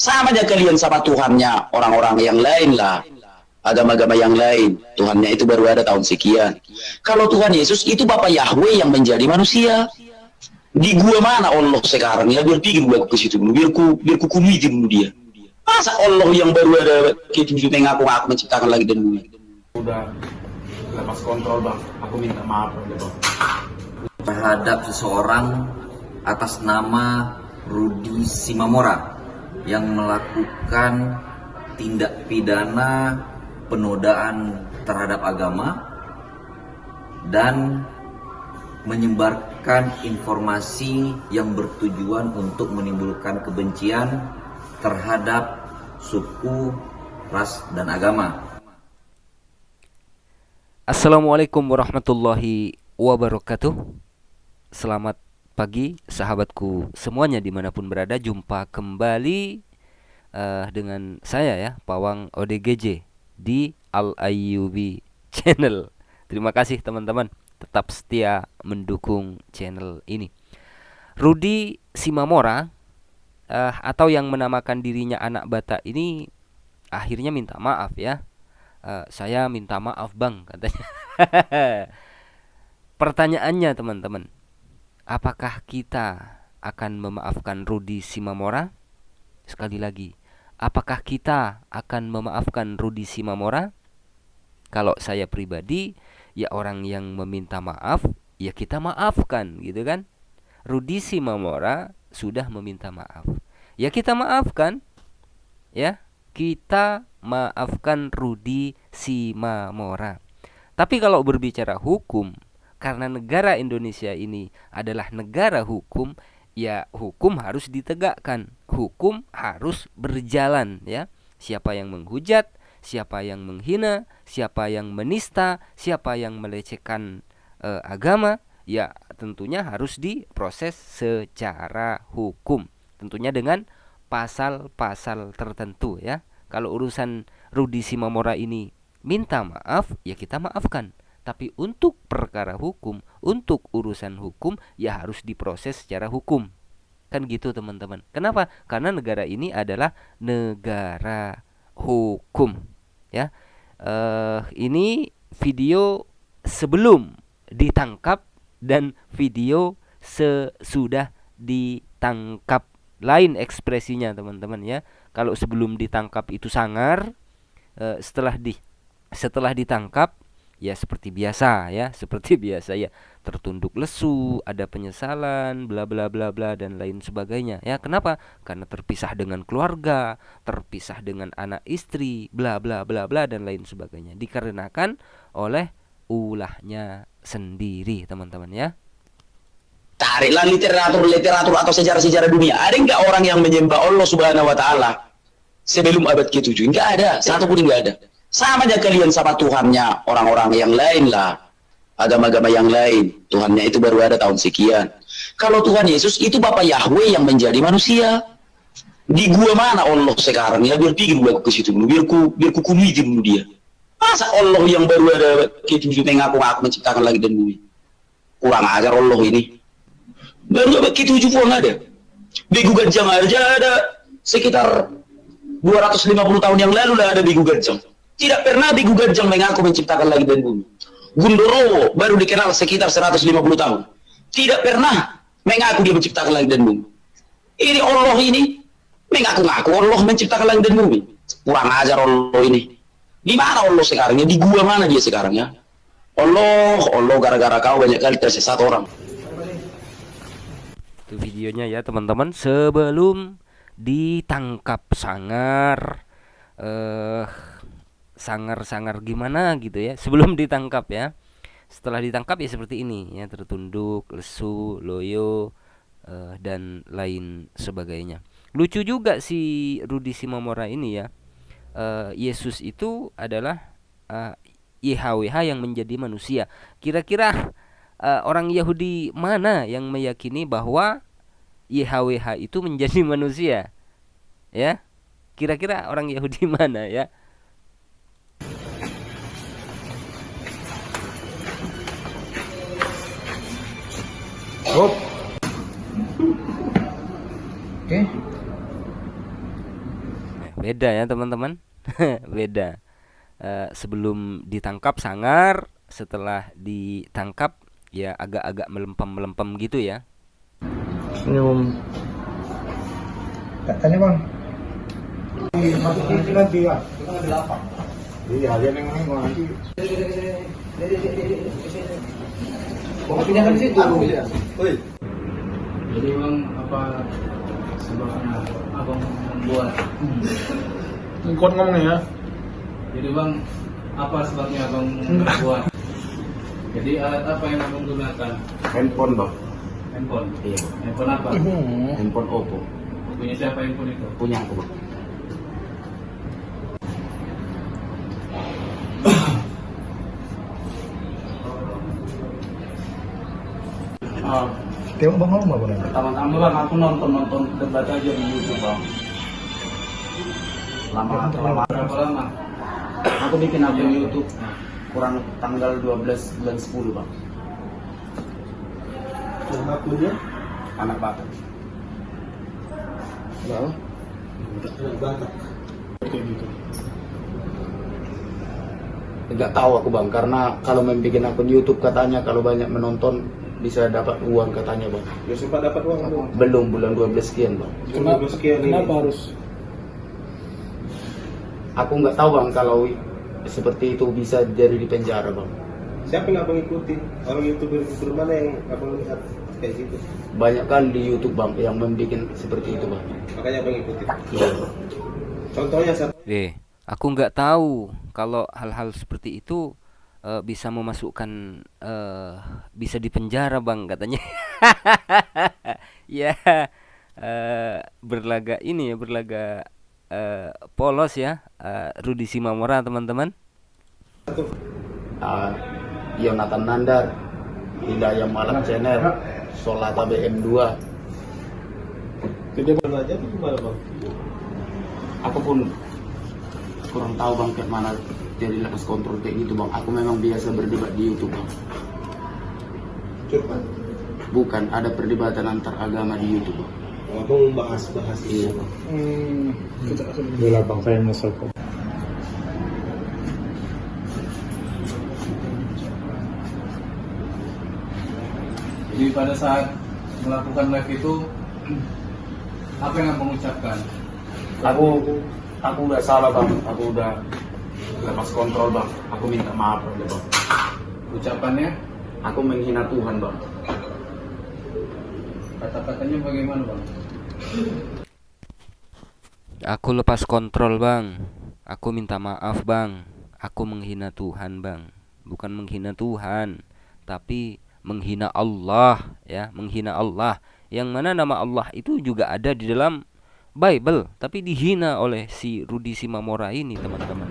Sama aja kalian sama Tuhannya orang-orang yang lain lah. Agama-agama yang lain. Tuhannya itu baru ada tahun sekian. Kalau Tuhan Yesus itu Bapak Yahweh yang menjadi manusia. Di gua mana Allah sekarang ya? Biar pikir gua ke situ dulu. Biar ku kumiti dulu dia. Masa Allah yang baru ada gitu ngaku-ngaku menciptakan lagi dan bumi. Udah lepas kontrol bang, aku minta maaf ya bang. Terhadap seseorang atas nama Rudi Simamora yang melakukan tindak pidana penodaan terhadap agama dan menyebarkan informasi yang bertujuan untuk menimbulkan kebencian terhadap suku, ras, dan agama. Assalamualaikum warahmatullahi wabarakatuh. Selamat pagi sahabatku semuanya dimanapun berada. Jumpa kembali dengan saya ya, Pawang ODGJ di Al Ayyubi Channel. Terima kasih teman-teman tetap setia mendukung channel ini. Rudi Simamora atau yang menamakan dirinya anak Batak ini akhirnya minta maaf ya. Saya minta maaf bang katanya. Pertanyaannya teman-teman, apakah kita akan memaafkan Rudi Simamora? Sekali lagi, apakah kita akan memaafkan Rudi Simamora? Kalau saya pribadi, ya orang yang meminta maaf, ya kita maafkan gitu kan. Rudi Simamora sudah meminta maaf, ya kita maafkan. Ya, kita maafkan Rudi Simamora. Tapi kalau berbicara hukum, karena negara Indonesia ini adalah negara hukum, ya hukum harus ditegakkan, hukum harus berjalan ya. Siapa yang menghujat, siapa yang menghina, siapa yang menista, siapa yang melecehkan agama, ya tentunya harus diproses secara hukum. Tentunya dengan pasal-pasal tertentu ya. Kalau urusan Rudi Simamora ini minta maaf, ya kita maafkan. Tapi untuk perkara hukum, untuk urusan hukum, ya harus diproses secara hukum. Kan gitu teman-teman. Kenapa? Karena negara ini adalah negara hukum. Ya, ini video sebelum ditangkap dan video sesudah ditangkap. Lain ekspresinya teman-teman ya. Kalau sebelum ditangkap itu sangar, setelah ditangkap ya seperti biasa ya, seperti biasa ya, tertunduk lesu, ada penyesalan, bla bla bla bla dan lain sebagainya ya. Kenapa? Karena terpisah dengan keluarga, terpisah dengan anak istri, bla bla bla bla dan lain sebagainya. Dikarenakan oleh ulahnya sendiri teman-teman ya. Tariklah literatur atau sejarah-sejarah dunia. Ada nggak orang yang menyembah Allah Subhanahu Wa Taala sebelum abad ke-7? Nggak ada, satu pun nggak ada. Sama aja kalian sama Tuhannya orang-orang yang lain lah. Agama-agama yang lain. Tuhannya itu baru ada tahun sekian. Kalau Tuhan Yesus itu Bapak Yahweh yang menjadi manusia. Di gua mana Allah sekarang ya? Biar pikir gua ke situ dulu. Biar ku kumiti dulu dia. Masa Allah yang baru ada ke-7 ngaku-ngaku menciptakan lagi dan bumi? Kurang ajar Allah ini. Baru abad ke-7 pun ada. Bigu Gajang aja ada sekitar 250 tahun yang lalu lah ada Bigu Gajang. Tidak pernah Bigu Gajang mengaku menciptakan langit dan bumi. Gundorowo baru dikenal sekitar 150 tahun. Tidak pernah mengaku dia menciptakan langit dan bumi. Ini Allah ini mengaku-ngaku Allah menciptakan langit dan bumi. Kurang ajar Allah ini. Di mana Allah sekarang ya? Di gua mana dia sekarang ya? Allah gara-gara kau banyak kali tersesat orang. Itu videonya ya teman-teman sebelum ditangkap sangar. Sangar gimana gitu ya sebelum ditangkap ya. Setelah ditangkap ya seperti ini ya, tertunduk, lesu, loyo dan lain sebagainya. Lucu juga si Rudi Simamora ini ya. Yesus itu adalah YHWH yang menjadi manusia. Kira-kira orang Yahudi mana yang meyakini bahwa YHWH itu menjadi manusia? Ya. Kira-kira orang Yahudi mana ya? Oke. Beda ya teman-teman. Beda. Sebelum ditangkap sangar, setelah ditangkap ya agak-agak melempem-melempem gitu ya. Senyum. Katanya bang, masukin nanti ya. Iya, dia yang nanti. Pindahkan situ. Jadi bang, apa sebabnya abang membuat? Kuat ngomongnya ya. Jadi bang, apa sebabnya abang membuat? Jadi alat apa yang abang gunakan? Handphone bang. Handphone. Iya. Handphone apa? Handphone Oppo. Punya siapa handphone itu? Punya aku bang. Tengok bang mau apa nanti? Pertama-tama bang, aku nonton debat aja di YouTube bang. Lama. Berapa lama? Aku bikin akun YouTube kurang tanggal 12 bulan 10 bang. Nama akunnya? Anak Batak. Berapa? Batak. Kayak gitu. Nggak tahu aku bang, karena kalau membuat akun YouTube katanya kalau banyak menonton bisa dapat uang katanya bang. Ya sempat dapat uang apa? Belum, bulan 12 sekian bang. Kenapa harus? Aku nggak tahu bang kalau seperti itu bisa jadi di penjara bang. Siapa yang abang ikutin? Orang YouTuber mana yang abang lihat kayak gitu? Banyak kali di YouTube bang yang membuat seperti itu bang. Makanya abang ikutin. Iya. Contohnya satu. Aku nggak tahu kalau hal-hal seperti itu bisa memasukkan bisa dipenjara bang katanya. Ya, berlaga ini ya, berlaga polos ya, Rudi Simamora teman-teman. Yonatan Nandar, Hidayah Malam Channel, Solata BM2. Jadi abang aja itu gimana bang? Aku pun kurang tahu bang kayak mana jadi lepas kontrol kayak gitu bang. Aku memang biasa berdebat di YouTube bang. Curhat. Bukan, ada perdebatan antar agama di YouTube bang. Abang bahas Iya bang. Bola bang, saya nyesel kok. Jadi pada saat melakukan live itu, apa yang abang ucapkan? Aku udah salah bang. Aku udah lepas kontrol bang. Aku minta maaf bang. Ucapannya, Aku menghina Tuhan bang. kata-katanya bagaimana bang? Aku lepas kontrol bang. Aku minta maaf bang. Aku menghina Tuhan bang. Bukan menghina Tuhan, tapi menghina Allah ya, menghina Allah. Yang mana nama Allah itu juga ada di dalam Bible, tapi dihina oleh si Rudi Simamora ini teman-teman.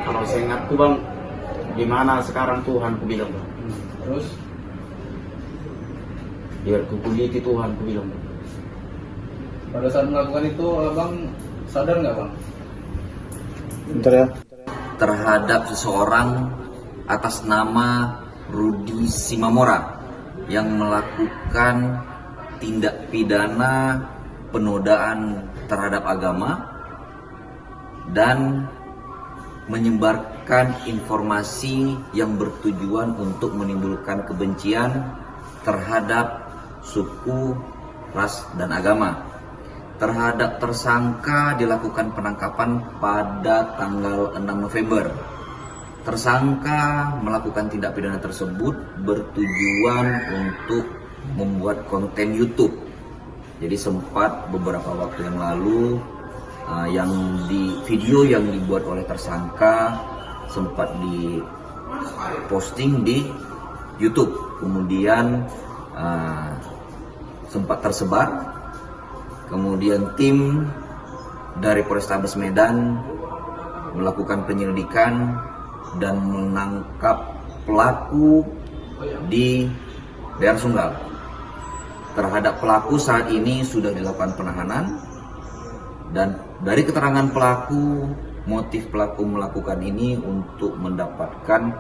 Kalau saya ingatku bang, di mana sekarang Tuhan ku bilang bang. Terus Biar ku kuliti Tuhan ku bilang bang. pada saat melakukan itu abang sadar nggak bang? Bentar ya. Terhadap seseorang atas nama Rudi Simamora yang melakukan tindak pidana penodaan terhadap agama dan menyebarkan informasi yang bertujuan untuk menimbulkan kebencian terhadap suku, ras, dan agama. Terhadap tersangka dilakukan penangkapan pada tanggal 6 November. Tersangka melakukan tindak pidana tersebut bertujuan untuk membuat konten YouTube. Jadi sempat beberapa waktu yang lalu yang di video yang dibuat oleh tersangka sempat diposting di YouTube. Kemudian sempat tersebar. Kemudian tim dari Polrestabes Medan melakukan penyelidikan dan menangkap pelaku di daerah Sunggal. Terhadap pelaku saat ini sudah dilakukan penahanan, dan dari keterangan pelaku, motif pelaku melakukan ini untuk mendapatkan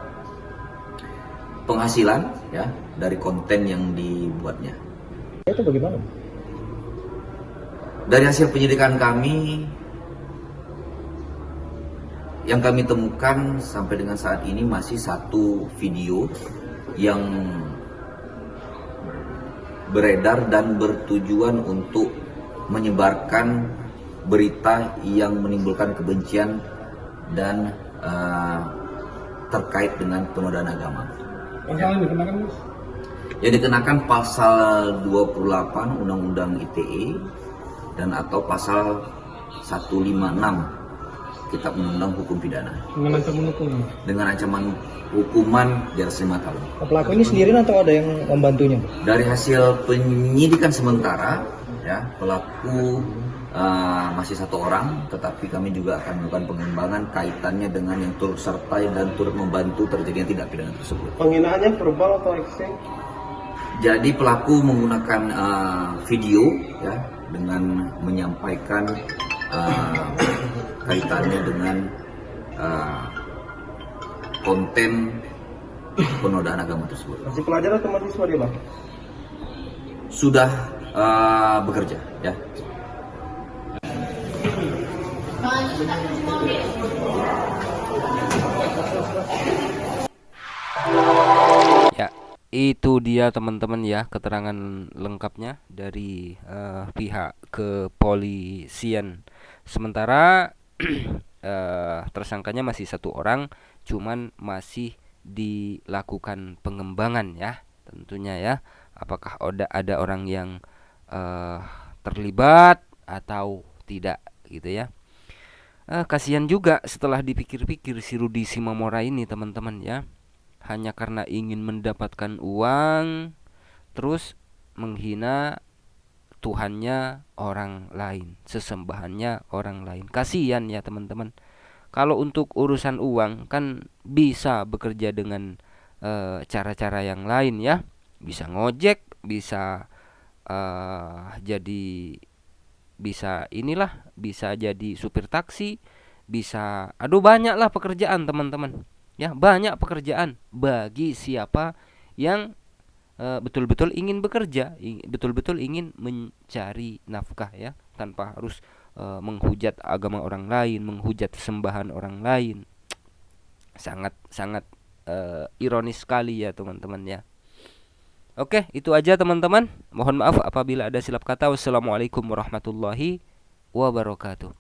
penghasilan ya dari konten yang dibuatnya. Itu bagaimana? Dari hasil penyidikan kami yang kami temukan sampai dengan saat ini masih satu video yang beredar dan bertujuan untuk menyebarkan berita yang menimbulkan kebencian dan terkait dengan penodaan agama. Pasal yang dikenakan, Mas? Yang dikenakan pasal 28 Undang-Undang ITE dan atau pasal 156 Kitab Undang-Undang Hukum Pidana Dengan ancaman hukum. dengan ancaman hukuman di atas 5 tahun. Pelaku ini sendiri atau ada yang membantunya? Dari hasil penyidikan sementara, ya pelaku masih satu orang, tetapi kami juga akan melakukan pengembangan kaitannya dengan yang turut serta dan turut membantu terjadinya tindak pidana tersebut. Penghinaannya verbal atau exchange? Jadi pelaku menggunakan video, ya, dengan menyampaikan kaitannya dengan konten penodaan agama tersebut. Masih pelajar atau mahasiswa dia, Bang? Sudah bekerja, ya. Ya, itu dia teman-teman ya keterangan lengkapnya dari pihak kepolisian. Sementara tersangkanya masih satu orang, cuman masih dilakukan pengembangan ya, tentunya ya. Apakah ada orang yang terlibat atau tidak gitu ya. Kasihan juga setelah dipikir-pikir si Rudi Simamora ini teman-teman ya. Hanya karena ingin mendapatkan uang, terus menghina Tuhannya orang lain, sesembahannya orang lain. Kasihan ya teman-teman. Kalau untuk urusan uang kan bisa bekerja dengan cara-cara yang lain ya. Bisa ngojek, bisa bisa jadi supir taksi, bisa banyak lah pekerjaan teman-teman. Ya, banyak pekerjaan bagi siapa yang betul-betul ingin bekerja, betul-betul ingin mencari nafkah ya, tanpa harus menghujat agama orang lain, menghujat sembahan orang lain. Sangat ironis sekali ya teman-teman ya. Oke, itu aja teman-teman. Mohon maaf apabila ada silap kata. Wassalamualaikum warahmatullahi wabarakatuh.